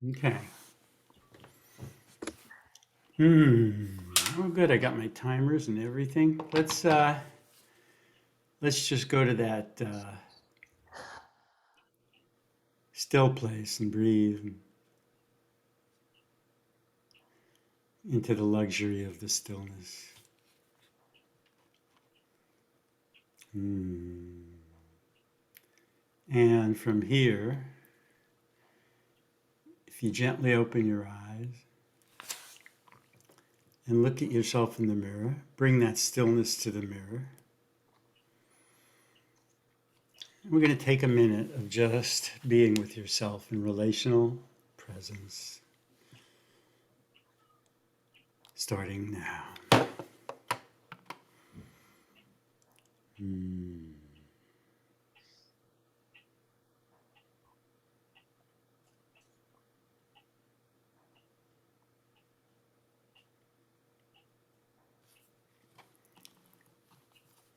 Okay. Oh, good. I got my timers and everything. Let's just go to that still place and breathe into the luxury of the stillness. Hmm. And from here, if you gently open your eyes and look at yourself in the mirror, bring that stillness to the mirror. We're going to take a minute of just being with yourself in relational presence, starting now. Hmm.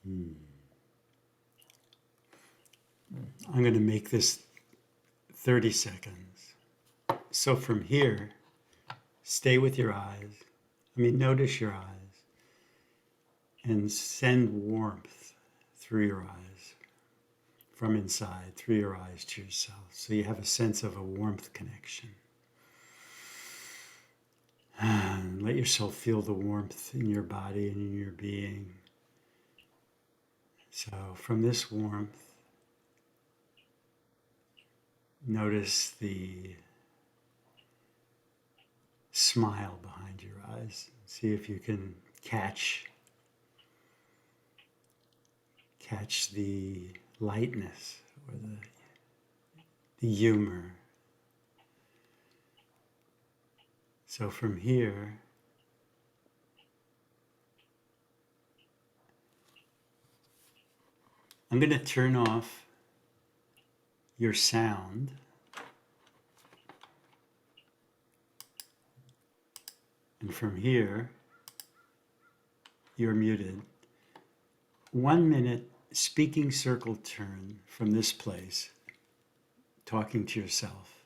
Hmm. I'm going to make this 30 seconds. So from here, stay with your eyes. Notice your eyes and send warmth through your eyes, from inside, through your eyes to yourself. So you have a sense of a warmth connection. And let yourself feel the warmth in your body and in your being. So from this warmth, notice the smile behind your eyes. See if you can catch the lightness or the humor. So from here, I'm going to turn off your sound. And from here, you're muted. 1 minute speaking circle turn from this place, talking to yourself,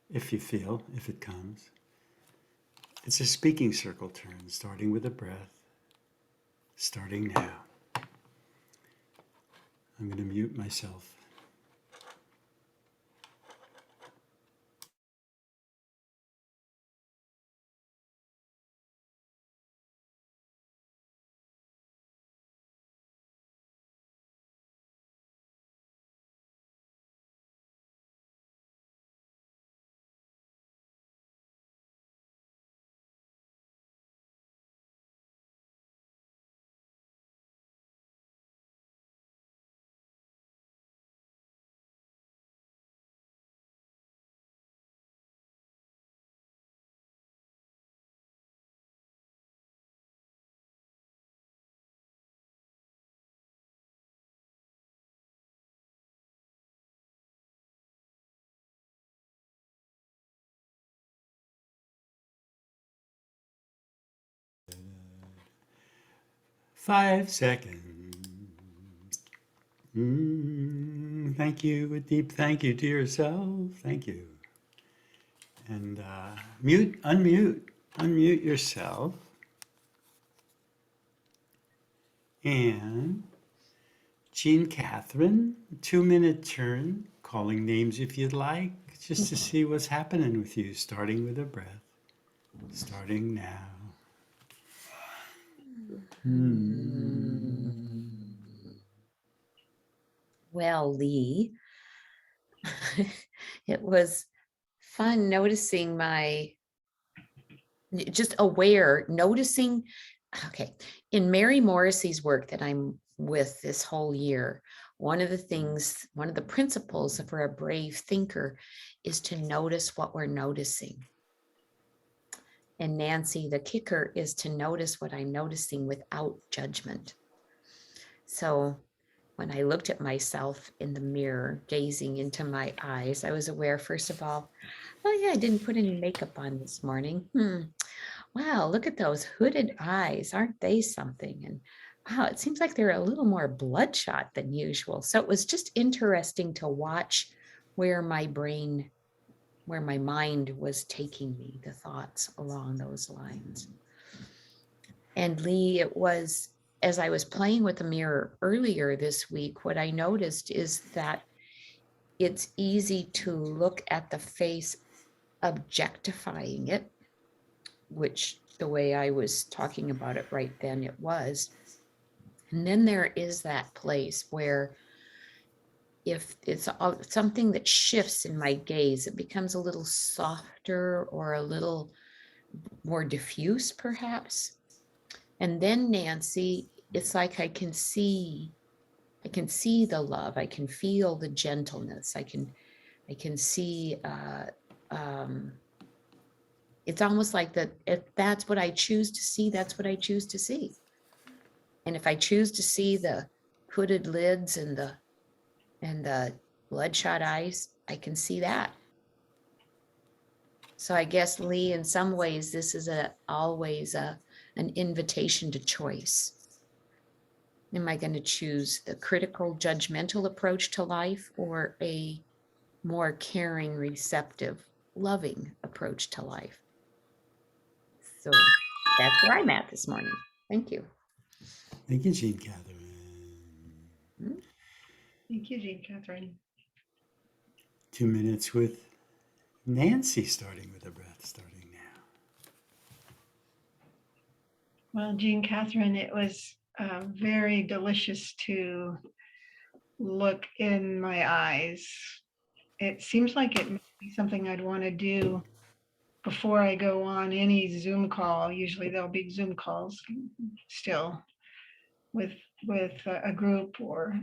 if it comes. It's a speaking circle turn, starting with a breath, starting now. I'm going to mute myself. Five seconds. Thank you. A deep thank you to yourself. Thank you. And unmute yourself. And Jean Catherine, 2 minute turn, calling names if you'd like, just to see what's happening with you, starting with a breath. Starting now. Well, Lee, it was fun noticing just aware, noticing. Okay. In Mary Morrissey's work that I'm with this whole year, one of the principles for a brave thinker is to notice what we're noticing. And Nancy, the kicker is to notice what I'm noticing without judgment. So when I looked at myself in the mirror, gazing into my eyes, I was aware, first of all, oh, yeah, I didn't put any makeup on this morning. Wow, look at those hooded eyes. Aren't they something? And wow, it seems like they're a little more bloodshot than usual. So it was just interesting to watch where my brain where my mind was taking me, the thoughts along those lines. And Lee, it was as I was playing with the mirror earlier this week, what I noticed is that it's easy to look at the face, objectifying it, which the way I was talking about it right then it was. And then there is that place where if it's something that shifts in my gaze, it becomes a little softer or a little more diffuse, perhaps. And then, Nancy, it's like I can see the love. I can feel the gentleness. I can see. It's almost like that. If that's what I choose to see, that's what I choose to see. And if I choose to see the hooded lids and the bloodshot eyes, I can see that. So I guess, Lee, in some ways, this is always an invitation to choice. Am I going to choose the critical, judgmental approach to life or a more caring, receptive, loving approach to life? So that's where I'm at this morning. Thank you. Thank you, Jean Catherine. Thank you, Jean Catherine. 2 minutes with Nancy, starting with a breath, starting now. Well, Jean Catherine, it was very delicious to look in my eyes. It seems like it may be something I'd want to do before I go on any Zoom call. Usually there'll be Zoom calls still with a group or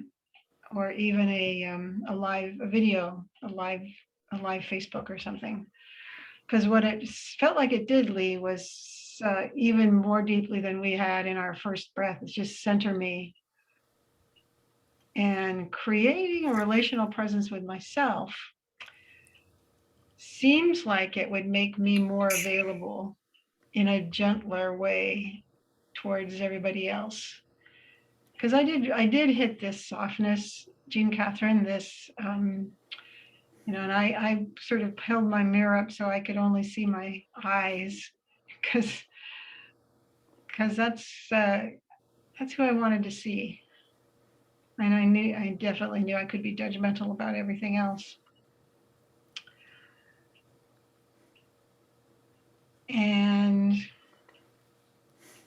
even a live video, a live Facebook or something. Because what it felt like it did, Lee, was even more deeply than we had in our first breath, is just center me and creating a relational presence with myself. Seems like it would make me more available in a gentler way towards everybody else. Because I did hit this softness, Jean Catherine, this, and I sort of held my mirror up so I could only see my eyes, because that's who I wanted to see. And I definitely knew I could be judgmental about everything else. And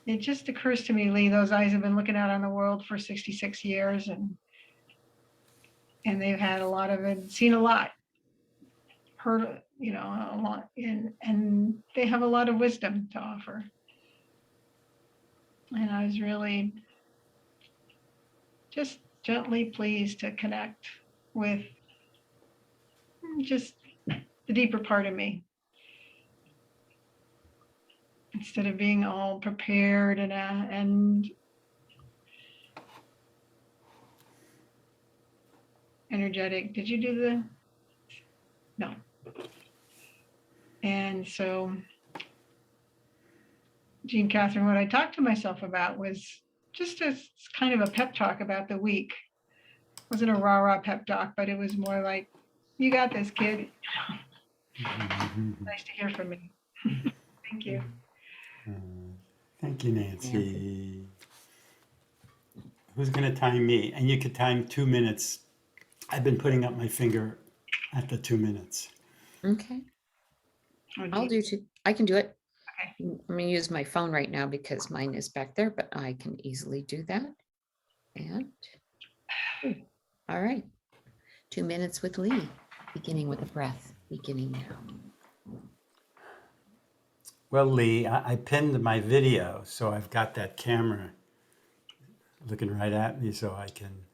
it just occurs to me, Lee, those eyes have been looking out on the world for 66 years, and they've had a lot of it, seen a lot, heard, a lot, and they have a lot of wisdom to offer. And I was really just gently pleased to connect with just the deeper part of me, instead of being all prepared and energetic. Did you do the? No. And so, Jean Catherine, what I talked to myself about was just a kind of a pep talk about the week. It wasn't a rah-rah pep talk, but it was more like, you got this, kid. Nice to hear from you. Thank you. Thank you, Nancy. Who's going to time me? And you could time 2 minutes. I've been putting up my finger at the 2 minutes. Okay. I'll do two. I can do it. Okay. I'm going to use my phone right now because mine is back there, but I can easily do that. And all right. 2 minutes with Lee, beginning with a breath, beginning now. Well, Lee, I pinned my video, so I've got that camera looking right at me, so I can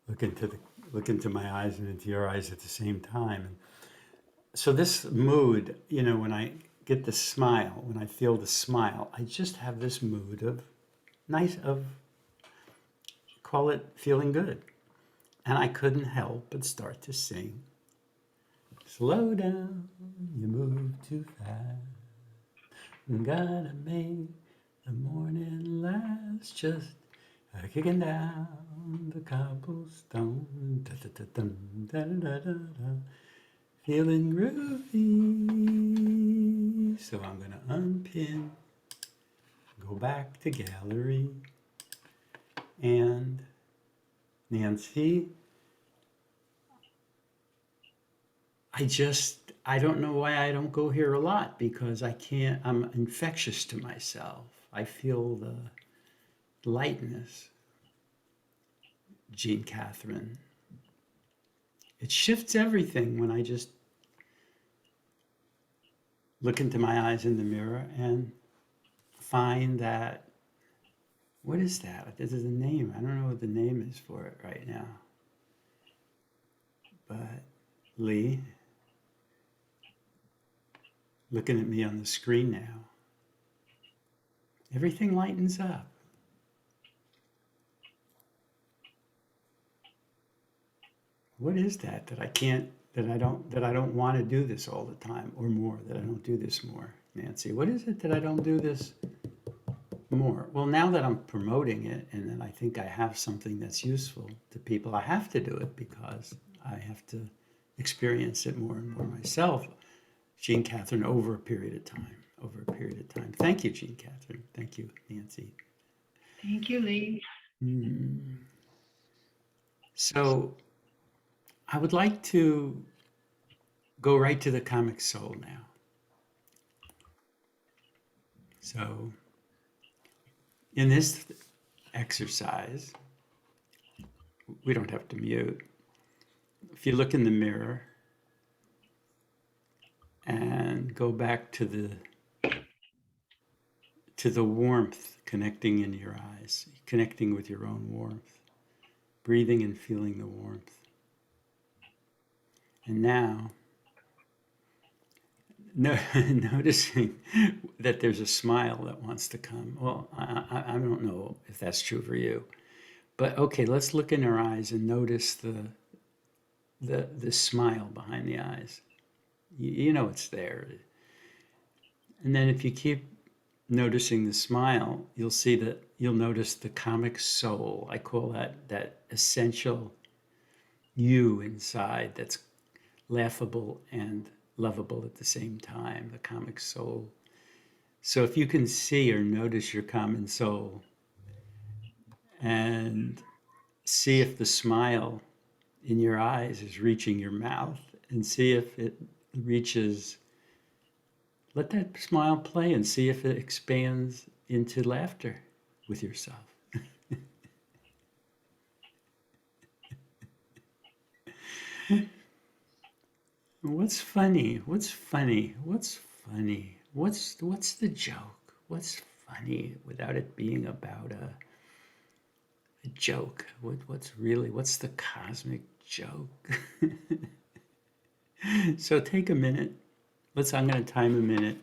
look into my eyes and into your eyes at the same time. And so this mood, when I get the smile, when I feel the smile, I just have this mood of call it feeling good. And I couldn't help but start to sing. Slow down, you move too fast. Gotta make the morning last, just kicking down the cobblestone. Da, da, da, dum, da, da, da, da. Feeling groovy. So I'm going to unpin, go back to gallery, and Nancy, I don't know why I don't go here a lot because I'm infectious to myself. I feel the lightness, Jean Catherine. It shifts everything when I just look into my eyes in the mirror and find that, what is that? This is a name. I don't know what the name is for it right now. But Lee, looking at me on the screen now, everything lightens up. What is that that I can't, that I don't want to do this all the time or more, that I don't do this more, Nancy? What is it that I don't do this more? Well, now that I'm promoting it and that I think I have something that's useful to people, I have to do it because I have to experience it more and more myself. Jean Catherine, over a period of time, over a period of time. Thank you, Jean Catherine. Thank you, Nancy. Thank you, Lee. So I would like to go right to the comic soul now. So in this exercise, we don't have to mute. If you look in the mirror and go back to the warmth connecting in your eyes, connecting with your own warmth, breathing and feeling the warmth. And now, noticing that there's a smile that wants to come. Well, I don't know if that's true for you, but okay, let's look in our eyes and notice the smile behind the eyes. You know it's there. And then if you keep noticing the smile, you'll notice the comic soul. I call that essential you inside that's laughable and lovable at the same time, the comic soul. So if you can see or notice your common soul and see if the smile in your eyes is reaching your mouth and see if it reaches, let that smile play and see if it expands into laughter with yourself. What's funny? What's funny? What's funny? What's the joke? What's funny without it being about a joke? What's the cosmic joke? So take a minute. I'm going to time a minute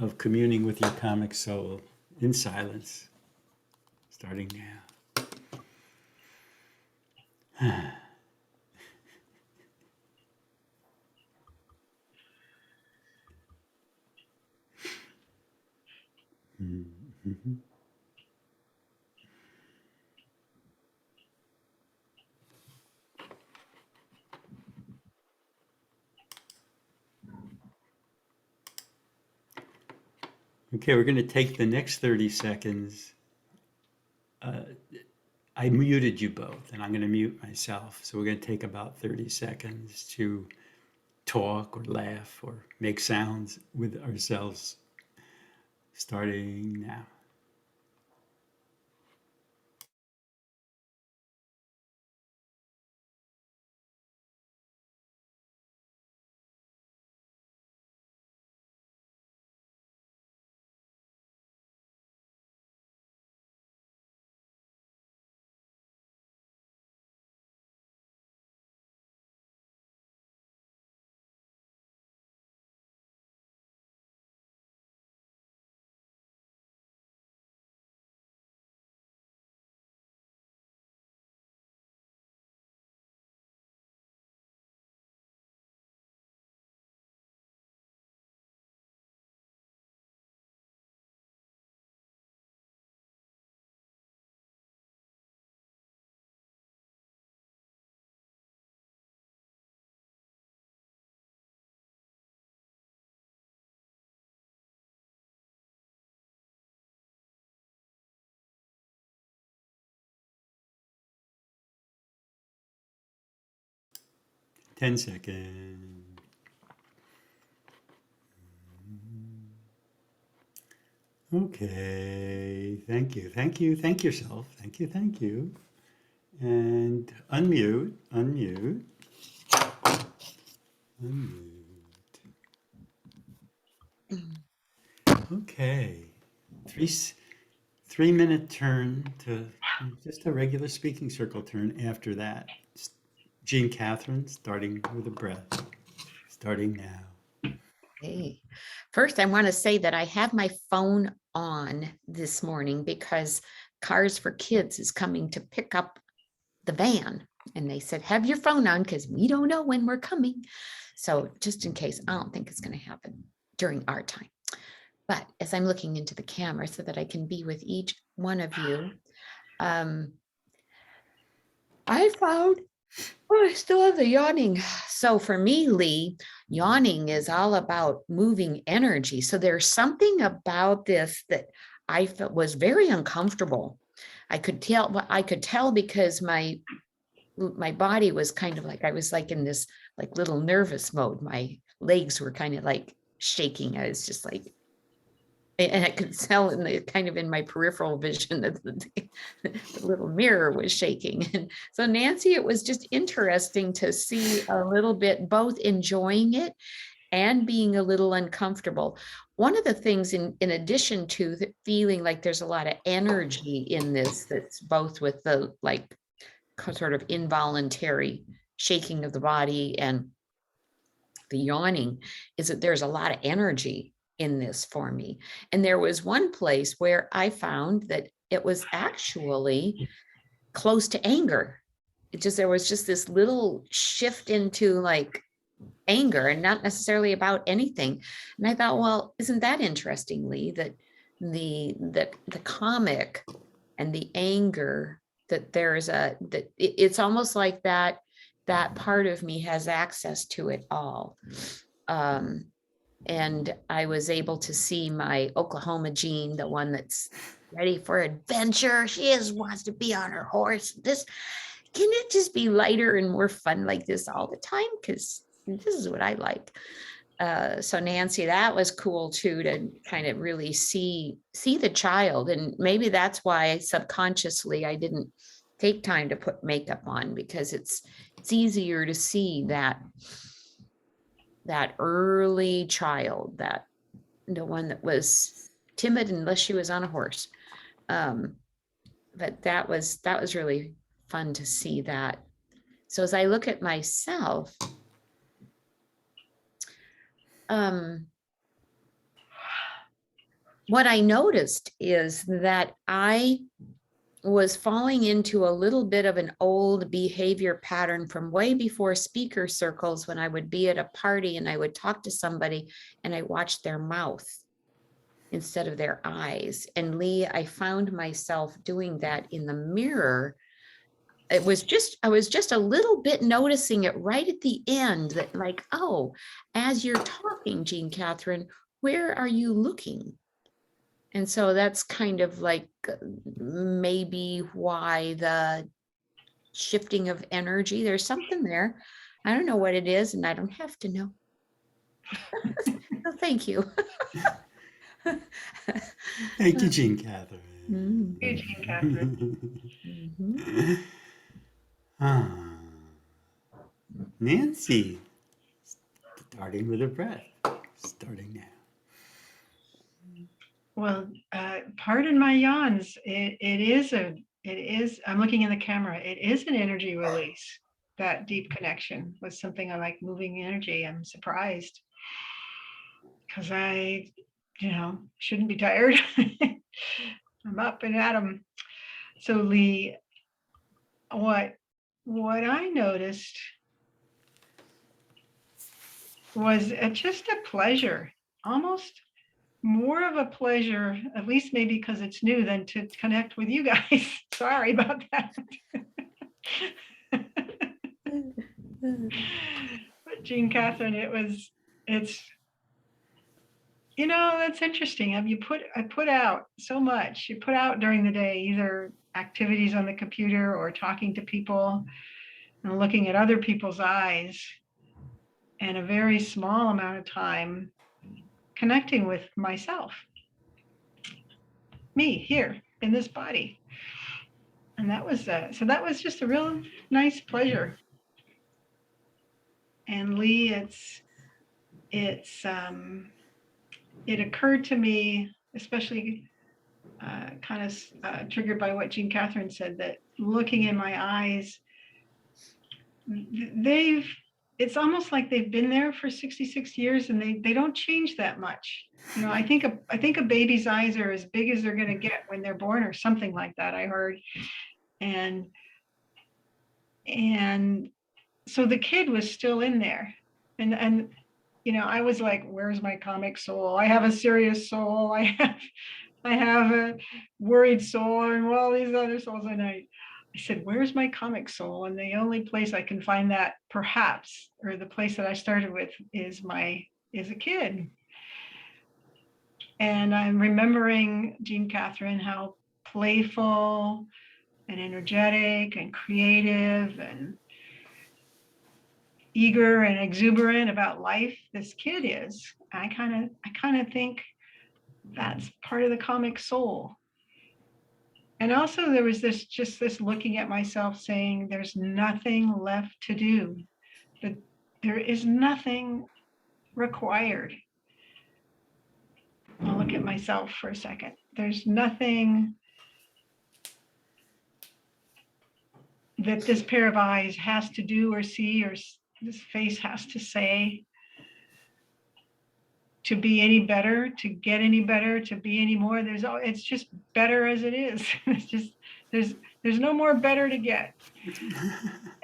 of communing with your comic soul in silence, starting now. Okay, we're going to take the next 30 seconds. I muted you both, and I'm going to mute myself. So we're going to take about 30 seconds to talk or laugh or make sounds with ourselves, starting now. 10 seconds. Okay, thank you, thank you, thank yourself, thank you, thank you. And unmute, unmute, unmute. Okay, 3 minute turn to just a regular speaking circle turn after that. Jean Catherine, starting with a breath, starting now. Hey, first, I want to say that I have my phone on this morning because Cars for Kids is coming to pick up the van. And they said, have your phone on because we don't know when we're coming. So just in case, I don't think it's going to happen during our time. But as I'm looking into the camera so that I can be with each one of you, I found, oh, I still have the yawning. So for me, Lee, yawning is all about moving energy. So there's something about this that I felt was very uncomfortable. I could tell because my body was kind of like, I was like in this like little nervous mode. My legs were kind of like shaking. I was just like, and I could tell in the kind of in my peripheral vision that the little mirror was shaking. And so Nancy, it was just interesting to see a little bit both enjoying it and being a little uncomfortable. One of the things in addition to the feeling like there's a lot of energy in this, that's both with the like sort of involuntary shaking of the body and the yawning, is that there's a lot of energy in this for me. And there was one place where I found that it was actually close to anger. There was just this little shift into like anger and not necessarily about anything. And I thought, well, isn't that interesting, Lee, that the comic and the anger, that it's almost like that part of me has access to it all. And I was able to see my Oklahoma Jean, the one that's ready for adventure. She wants to be on her horse. Can it just be lighter and more fun like this all the time? Because this is what I like. So Nancy, that was cool too, to kind of really see the child. And maybe that's why subconsciously I didn't take time to put makeup on, because it's easier to see that early child, that the one that was timid unless she was on a horse. But that was really fun to see that. So as I look at myself, what I noticed is that I was falling into a little bit of an old behavior pattern from way before speaker circles, when I would be at a party and I would talk to somebody and I watched their mouth instead of their eyes. And Lee, I found myself doing that in the mirror. I was just a little bit noticing it right at the end, that like, oh, as you're talking, Jean Catherine, where are you looking? And so that's kind of like maybe why the shifting of energy, there's something there. I don't know what it is, and I don't have to know. So thank you. Thank you, Jean Catherine. Thank you, Jean Catherine. Mhm. Nancy, starting with a breath, starting now. Well, pardon my yawns. It is, I'm looking in the camera. It is an energy release. That deep connection was something I like, moving energy. I'm surprised because I, shouldn't be tired. I'm up and at 'em. So Lee, what I noticed was just a pleasure, almost more of a pleasure, at least maybe because it's new, than to connect with you guys. Sorry about that. But Jean Catherine, it's, that's interesting. I put out so much. You put out during the day, either activities on the computer or talking to people and looking at other people's eyes. and a very small amount of time connecting with myself, me here in this body. And that was so that was just a real nice pleasure. And Lee, it occurred to me, especially kind of triggered by what Jean Catherine said, that looking in my eyes, it's almost like they've been there for 66 years and they don't change that much. You know, I think a baby's eyes are as big as they're going to get when they're born, or something like that, I heard. And so the kid was still in there. And you know, I was like, where's my comic soul? I have a serious soul. I have a worried soul, and all these other souls. And I said, where's my comic soul? And the only place I can find that, perhaps, or the place that I started with, is a kid. And I'm remembering, Jean Catherine, how playful and energetic and creative and eager and exuberant about life this kid is. I kind of think that's part of the comic soul. And also there was this looking at myself saying, there's nothing left to do. That there is nothing required. I'll look at myself for a second. There's nothing that this pair of eyes has to do or see, or this face has to say, to be any better, to get any better, to be any more. It's just better as it is. It's just, there's no more better to get.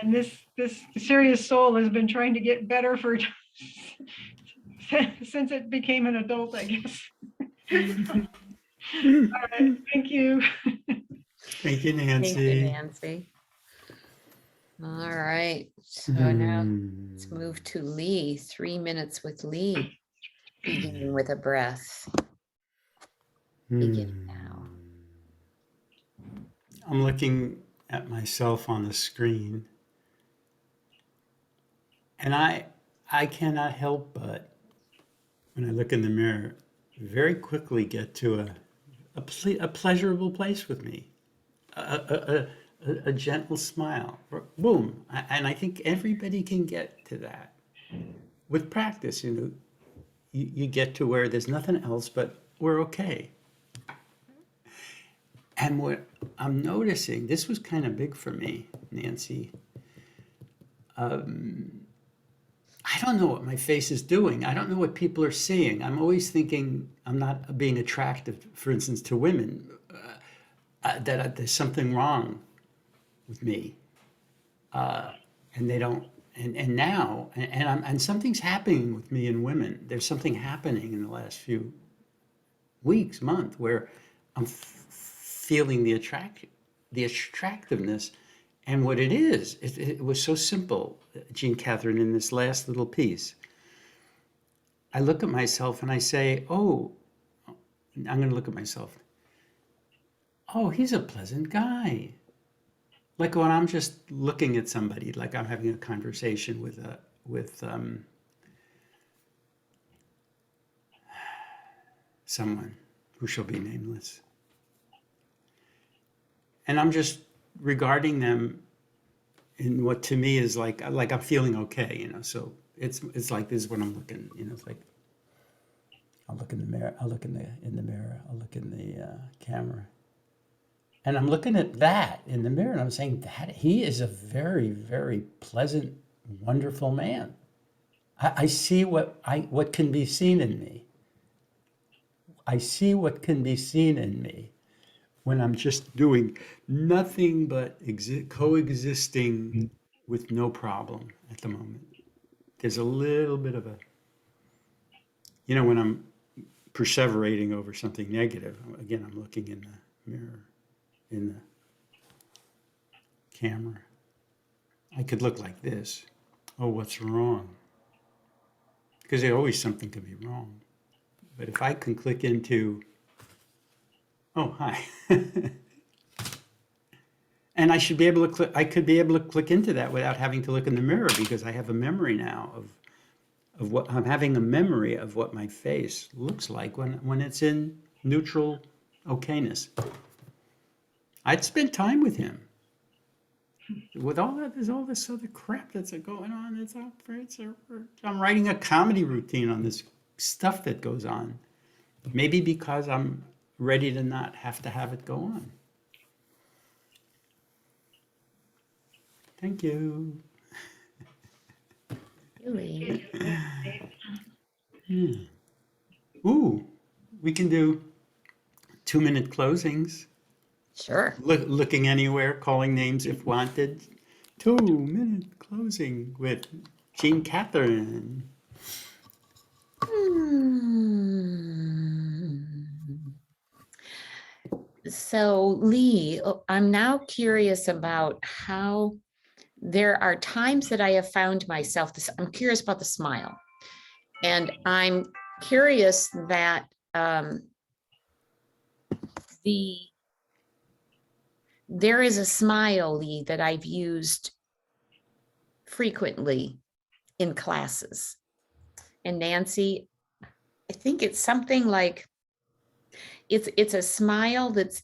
And this serious soul has been trying to get better for since it became an adult, I guess. All right, thank you. Thank you, Nancy. Thank you, Nancy. All right, so now let's move to Lee. 3 minutes with Lee, beginning with a breath. Beginning now. I'm looking at myself on the screen, and I cannot help but, when I look in the mirror, very quickly get to a pleasurable place with me, a gentle smile, boom. And I think everybody can get to that with practice. You know, you get to where there's nothing else but we're okay. And what I'm noticing, this was kind of big for me, Nancy. I don't know what my face is doing. I don't know what people are seeing. I'm always thinking I'm not being attractive, for instance, to women, that there's something wrong with me. And they don't, and now, and something's happening with me and women. There's something happening in the last few weeks, month, where I'm feeling the attractiveness. And what it is, it was so simple, Jean Catherine, in this last little piece. I look at myself and I say, oh, I'm going to look at myself. Oh, he's a pleasant guy. Like when I'm just looking at somebody, like I'm having a conversation with someone who shall be nameless. And I'm just regarding them in what to me is like I'm feeling okay, you know. So it's like this is what I'm looking, you know. It's like I'll look in the mirror, I'll look in the mirror, I'll look in the camera, and I'm looking at that in the mirror, and I'm saying that he is a very, very pleasant, wonderful man. I see what can be seen in me. I see what can be seen in me when I'm just doing nothing but coexisting with no problem at the moment. There's a little bit of a, you know, when I'm perseverating over something negative, again, I'm looking in the mirror, in the camera. I could look like this. Oh, what's wrong? Because there's always something to be wrong. But if I can click into, oh, hi. And I should be able to click, I could be able to click into that without having to look in the mirror, because I have a memory now of what I'm having a memory of what my face looks like when it's in neutral okayness. I'd spent time with him. With all that, there's all this other crap that's going on. I'm writing a comedy routine on this stuff that goes on. Maybe because I'm ready to not have to have it go on. Thank you. Really? Yeah. Ooh, we can do 2-minute closings. Sure. Looking anywhere, calling names if wanted. 2-minute closing with Jean Catherine. So, Lee, I'm now curious about how there are times that I have found myself, I'm curious about the smile. And I'm curious that there is a smile, Lee, that I've used frequently in classes. And Nancy, I think it's something like, it's a smile that's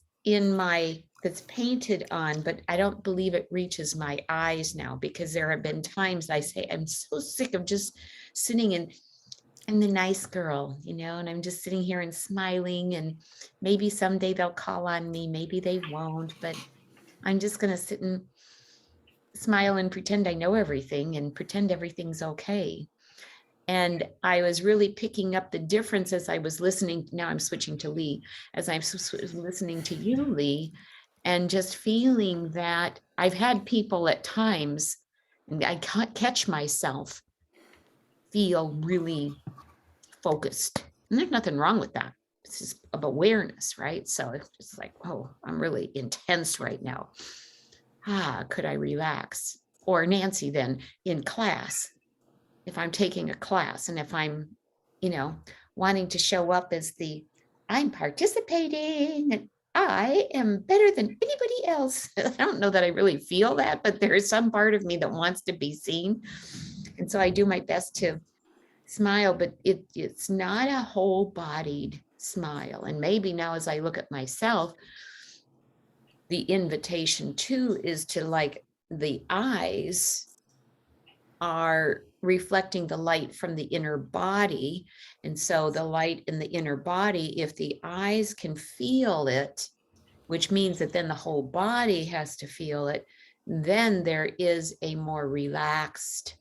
painted on, but I don't believe it reaches my eyes now, because there have been times I say, I'm so sick of just sitting and I'm the nice girl, and I'm just sitting here and smiling, and maybe someday they'll call on me, maybe they won't, but I'm just going to sit and smile and pretend I know everything and pretend everything's okay. And I was really picking up the difference as I was listening. Now I'm switching to Lee, as I'm listening to you, Lee, and just feeling that I've had people at times, and I can't catch myself, feel really focused. And there's nothing wrong with that. It's just of awareness, right? So it's just like, oh, I'm really intense right now. Could I relax? Or Nancy, then in class, if I'm taking a class and if I'm, wanting to show up as I'm participating and I am better than anybody else. I don't know that I really feel that, but there is some part of me that wants to be seen. And so I do my best to smile, but it's not a whole-bodied smile. And maybe now as I look at myself, the invitation too is to, like, the eyes are reflecting the light from the inner body. And so the light in the inner body, if the eyes can feel it, which means that then the whole body has to feel it, then there is a more relaxed,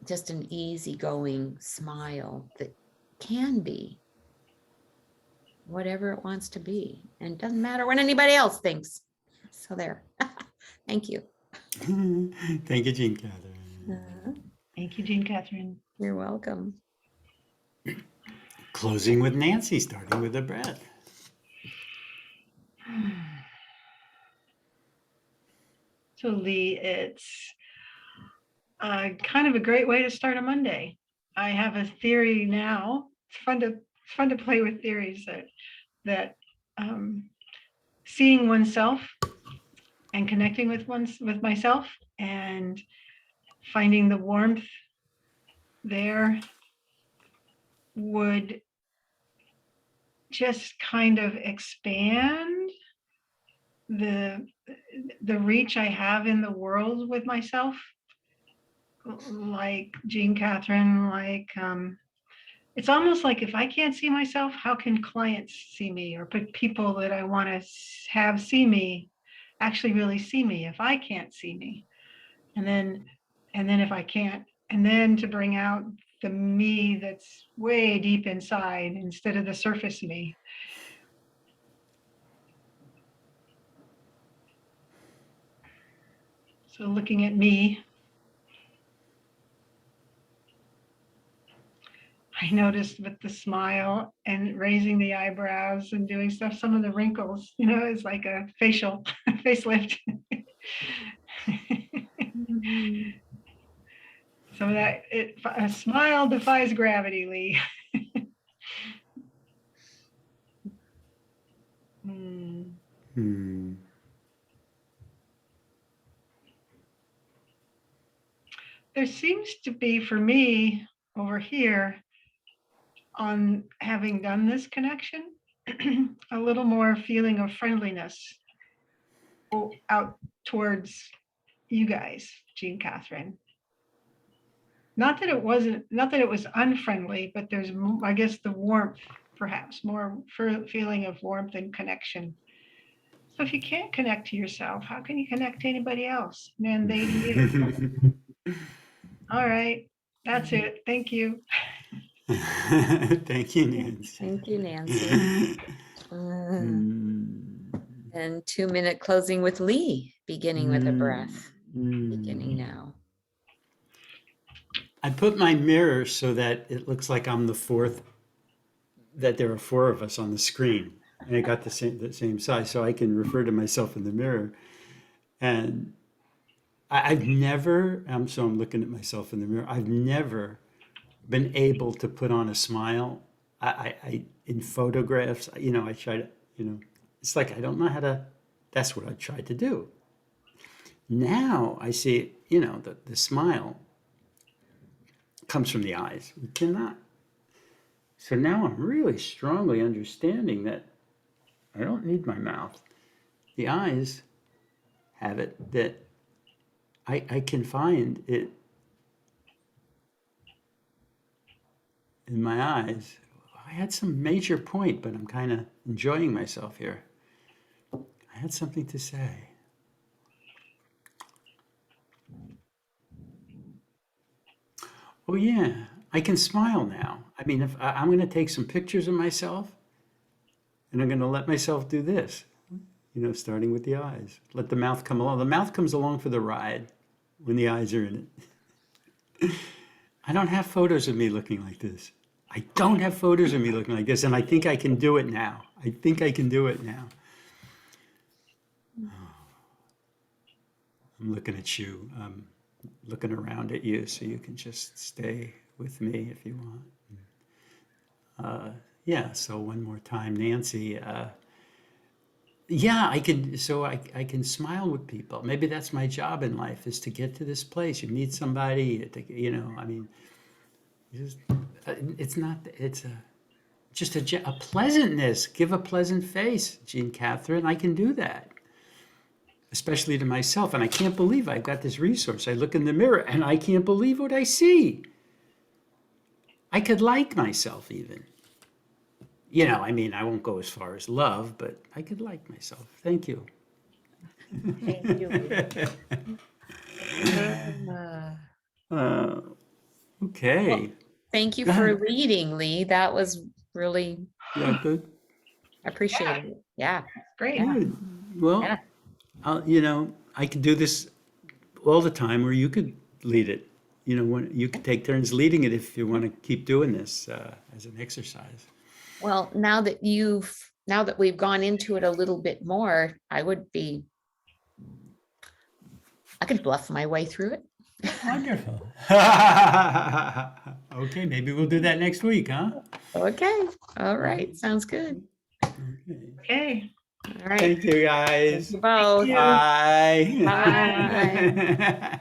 just an easygoing smile that can be whatever it wants to be. And it doesn't matter what anybody else thinks. So there. Thank you. Thank you, Jean Catherine. Thank you, Jean Catherine. You're welcome. Closing with Nancy, starting with the breath. So Lee, it's kind of a great way to start a Monday. I have a theory now. It's fun to play with theories that seeing oneself and connecting with myself and finding the warmth there would just kind of expand the reach I have in the world with myself. Like Jean Catherine, it's almost like, if I can't see myself, how can clients see me, or people that I want to have see me actually really see me if I can't see me? And then if I can't, and then to bring out the me that's way deep inside instead of the surface me. So looking at me, I noticed with the smile and raising the eyebrows and doing stuff, some of the wrinkles, is like a facelift. So that a smile defies gravity, Lee. there seems to be, for me, over here, on having done this connection, a little more feeling of friendliness out towards you guys, Jean Catherine. Not that it was unfriendly, but there's, I guess, the warmth, perhaps more feeling of warmth and connection. So if you can't connect to yourself, how can you connect to anybody else? And they to you. All right, that's it. Thank you. Thank you, Nancy. Thank you, Nancy. And 2-minute closing with Lee, beginning with a breath. Beginning now. I put my mirror so that it looks like I'm the fourth, that there are 4 of us on the screen, and it got the same size, so I can refer to myself in the mirror. And I've never, so I'm looking at myself in the mirror, I've never been able to put on a smile. I in photographs, I try to, it's like I don't know how to, that's what I tried to do. Now I see, the smile comes from the eyes. We cannot. So now I'm really strongly understanding that I don't need my mouth. The eyes have it, that I can find it in my eyes. I had some major point, but I'm kind of enjoying myself here. I had something to say. Oh yeah, I can smile now. I mean, if I'm going to take some pictures of myself, and I'm going to let myself do this, starting with the eyes. Let the mouth come along. The mouth comes along for the ride when the eyes are in it. I don't have photos of me looking like this. I don't have photos of me looking like this, and I think I can do it now. I think I can do it now. I'm looking at you. I'm looking around at you, so you can just stay with me if you want. Yeah, so one more time, Nancy. Yeah, I can smile with people. Maybe that's my job in life, is to get to this place. You meet somebody, I mean, it's just a pleasantness. Give a pleasant face, Jean Catherine. I can do that, especially to myself. And I can't believe I've got this resource. I look in the mirror and I can't believe what I see. I could like myself even. I mean, I won't go as far as love, but I could like myself. Thank you. Thank you. Okay. Well, thank you for leading, Lee. That was really, Good. I appreciate it. Yeah. Great. Yeah. Good. Well, Yeah. I could do this all the time, or you could lead it. When you could take turns leading it if you want to keep doing this as an exercise. Well, now that we've gone into it a little bit more, I could bluff my way through it. Wonderful. Okay, maybe we'll do that next week, huh? Okay. All right. Sounds good. Okay. All right. Thank you, guys. Thank you both. you. Bye. Bye.